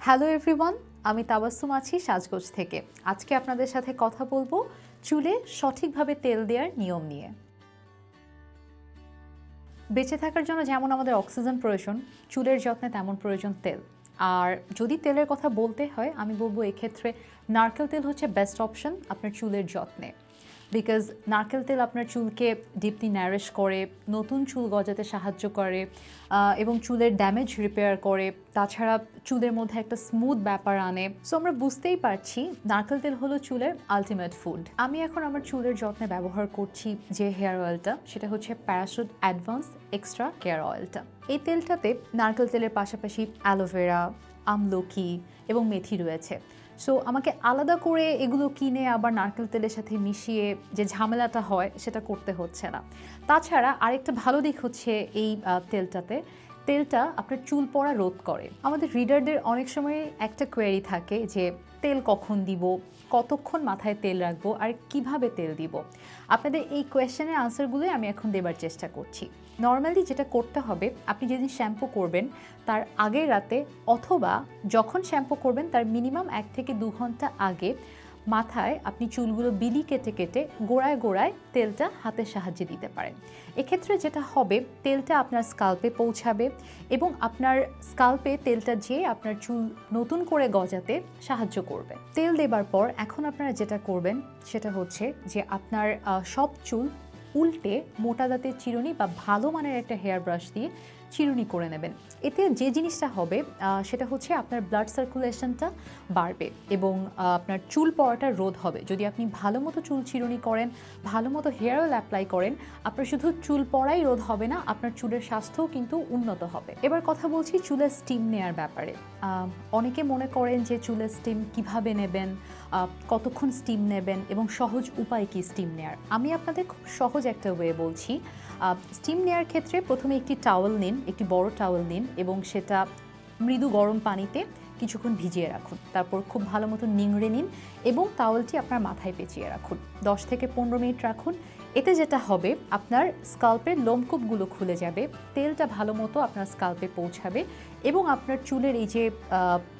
Hello everyone, আমি তাবাসসুম আছি সাজগোজ থেকে। আজকে আপনাদের সাথে কথা বলবো চুলে সঠিকভাবে তেল দেওয়ার নিয়ম নিয়ে। বেঁচে থাকার জন্য যেমন আমাদের অক্সিজেন প্রয়োজন, চুলের যত্নে তেমন প্রয়োজন তেল। আর যদি তেলের কথা বলতে হয়, আমি বলবো এক্ষেত্রে নারকেল তেল হচ্ছে বেস্ট অপশন আপনার চুলের যত্নে। বিকজ নারকেল তেল আপনার চুলকে ডিপলি নারিশ করে, নতুন চুল গজাতে সাহায্য করে এবং চুলের ড্যামেজ রিপেয়ার করে। তাছাড়া চুলের মধ্যে একটা স্মুথ ব্যাপার আনে। সো আমরা বুঝতেই পারছি নারকেল তেল হলো চুলের আলটিমেট ফুড। আমি এখন আমার চুলের যত্নে ব্যবহার করছি যে হেয়ার অয়েলটা, সেটা হচ্ছে প্যারাশুট অ্যাডভান্স এক্সট্রা কেয়ার অয়েলটা। এই তেলটাতে নারকেল তেলের পাশাপাশি অ্যালোভেরা, আমলকি এবং মেথি রয়েছে। সো আমাকে আলাদা করে এগুলো কিনে আবার নারকেল তেলের সাথে মিশিয়ে যে ঝামেলাটা হয় সেটা করতে হচ্ছে না। তাছাড়া আরেকটা ভালো দিক হচ্ছে এই তেলটা আপনার চুল পড়া রোধ করে। আমাদের রিডারদের অনেক সময় একটা কোয়েরি থাকে যে তেল কখন দিব, কতক্ষণ মাথায় তেল রাখবো আর কিভাবে তেল দিব। আপনাদের এই কোয়েশ্চেনের আনসারগুলোই আমি এখন দেবার চেষ্টা করছি। নর্মালি যেটা করতে হবে, আপনি যেদিন শ্যাম্পু করবেন তার আগের রাতে অথবা যখন শ্যাম্পু করবেন তার মিনিমাম 1 থেকে 2 ঘন্টা আগে মাথায় আপনি চুলগুলো বিলি কেটে কেটে গোড়ায় গোড়ায় তেলটা হাতের সাহায্যে দিতে পারেন। এক্ষেত্রে যেটা হবে, তেলটা আপনার স্কাল্পে পৌঁছাবে এবং আপনার স্কাল্পে তেলটা যেয়ে আপনার চুল নতুন করে গজাতে সাহায্য করবে। তেল দেবার পর এখন আপনারা যেটা করবেন সেটা হচ্ছে যে আপনার সব চুল উল্টে মোটা দাঁতের চিরুনি বা ভালো মানের একটা হেয়ার ব্রাশ দিয়ে চিরুনি করে নেবেন। এতে যে জিনিসটা হবে সেটা হচ্ছে আপনার ব্লাড সার্কুলেশনটা বাড়বে এবং আপনার চুল পড়াটা রোধ হবে। যদি আপনি ভালো মতো চুল চিরুনি করেন, ভালো মতো হেয়ার অয়েল অ্যাপ্লাই করেন, আপনার শুধু চুল পড়াই রোধ হবে না, আপনার চুলের স্বাস্থ্যও কিন্তু উন্নত হবে। এবার কথা বলছি চুলের স্টিম নেওয়ার ব্যাপারে। অনেকে মনে করেন যে চুলের স্টিম কিভাবে নেবেন, কতক্ষণ স্টিম নেবেন এবং সহজ উপায় কি স্টিম নেওয়ার। আমি আপনাদের খুব সহজ একটা ওয়ে বলছি। স্টিম নেওয়ার ক্ষেত্রে প্রথমে একটি টাওয়েল নিন, একটি বড় টাওয়েল নিন এবং সেটা মৃদু গরম পানিতে কিছুক্ষণ ভিজিয়ে রাখুন। তারপর খুব ভালো মতো নিংড়ে নিন এবং টাওয়েলটি আপনার মাথায় পেঁচিয়ে রাখুন। 10 থেকে 15 মিনিট রাখুন। এতে যেটা হবে, আপনার স্কাল্পের লোমকূপগুলো খুলে যাবে, তেলটা ভালো মতো আপনার স্কাল্পে পৌঁছাবে এবং আপনার চুলের এই যে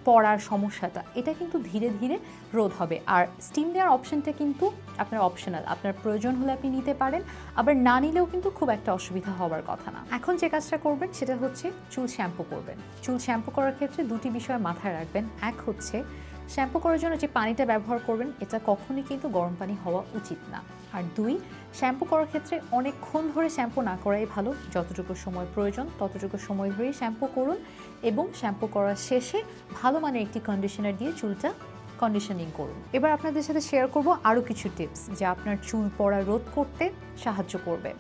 পড়ার সমস্যাটা, এটা কিন্তু ধীরে ধীরে রোধ হবে। আর স্টিম নেওয়ার অপশনটা কিন্তু আপনার অপশনাল, আপনার প্রয়োজন হলে আপনি নিতে পারেন, আবার না নিলেও কিন্তু খুব একটা অসুবিধা হওয়ার কথা না। এখন যে কাজটা করবেন সেটা হচ্ছে চুল শ্যাম্পু করবেন। চুল শ্যাম্পু করার ক্ষেত্রে 2টি বিষয় মাথায় রাখবেন। এক হচ্ছে শ্যাম্পু করার জন্য যে পানিটা ব্যবহার করবেন এটা কখনোই কিন্তু গরম পানি হওয়া উচিত না। আর 2, শ্যাম্পু করার ক্ষেত্রে অনেকক্ষণ ধরে শ্যাম্পু না করাই ভালো। যতটুকু সময় প্রয়োজন ততটুকু সময় ধরেই শ্যাম্পু করুন এবং শ্যাম্পু করার শেষে ভালো মানের একটি কন্ডিশনার দিয়ে চুলটা কন্ডিশনিং করুন। এবার আপনাদের সাথে শেয়ার করব আরও কিছু টিপস যা আপনার চুল পড়া রোধ করতে সাহায্য করবে।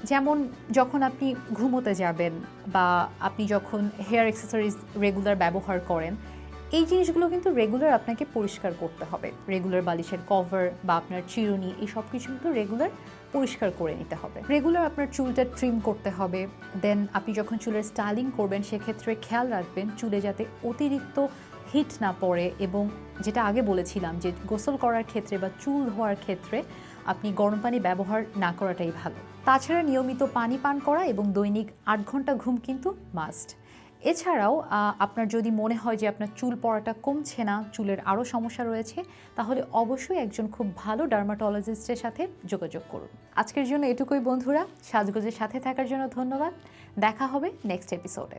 যেমন যখন আপনি ঘুমোতে যাবেন বা আপনি যখন হেয়ার অ্যাক্সেসরিজ রেগুলার ব্যবহার করেন, এই জিনিসগুলো কিন্তু রেগুলার আপনাকে পরিষ্কার করতে হবে। রেগুলার বালিশের কভার বা আপনার চিরুনি, এই সব কিছু কিন্তু রেগুলার পরিষ্কার করে নিতে হবে। রেগুলার আপনার চুলটা ট্রিম করতে হবে। দেন আপনি যখন চুলের স্টাইলিং করবেন সেক্ষেত্রে খেয়াল রাখবেন চুলে যাতে অতিরিক্ত হিট না পড়ে এবং যেটা আগে বলেছিলাম যে গোসল করার ক্ষেত্রে বা চুল ধোয়ার ক্ষেত্রে আপনি গরম পানি ব্যবহার না করাটাই ভালো। তাছাড়া নিয়মিত পানি পান করা এবং দৈনিক 8 ঘন্টা ঘুম কিন্তু মাস্ট। এছাড়াও আপনার যদি মনে হয় যে আপনার চুল পড়াটা কমছে না, চুলের আরও সমস্যা রয়েছে, তাহলে অবশ্যই একজন খুব ভালো ডার্মাটোলজিস্টের সাথে যোগাযোগ করুন। আজকের জন্য এটুকুই বন্ধুরা। সাজগোজের সাথে থাকার জন্য ধন্যবাদ। দেখা হবে নেক্সট এপিসোডে।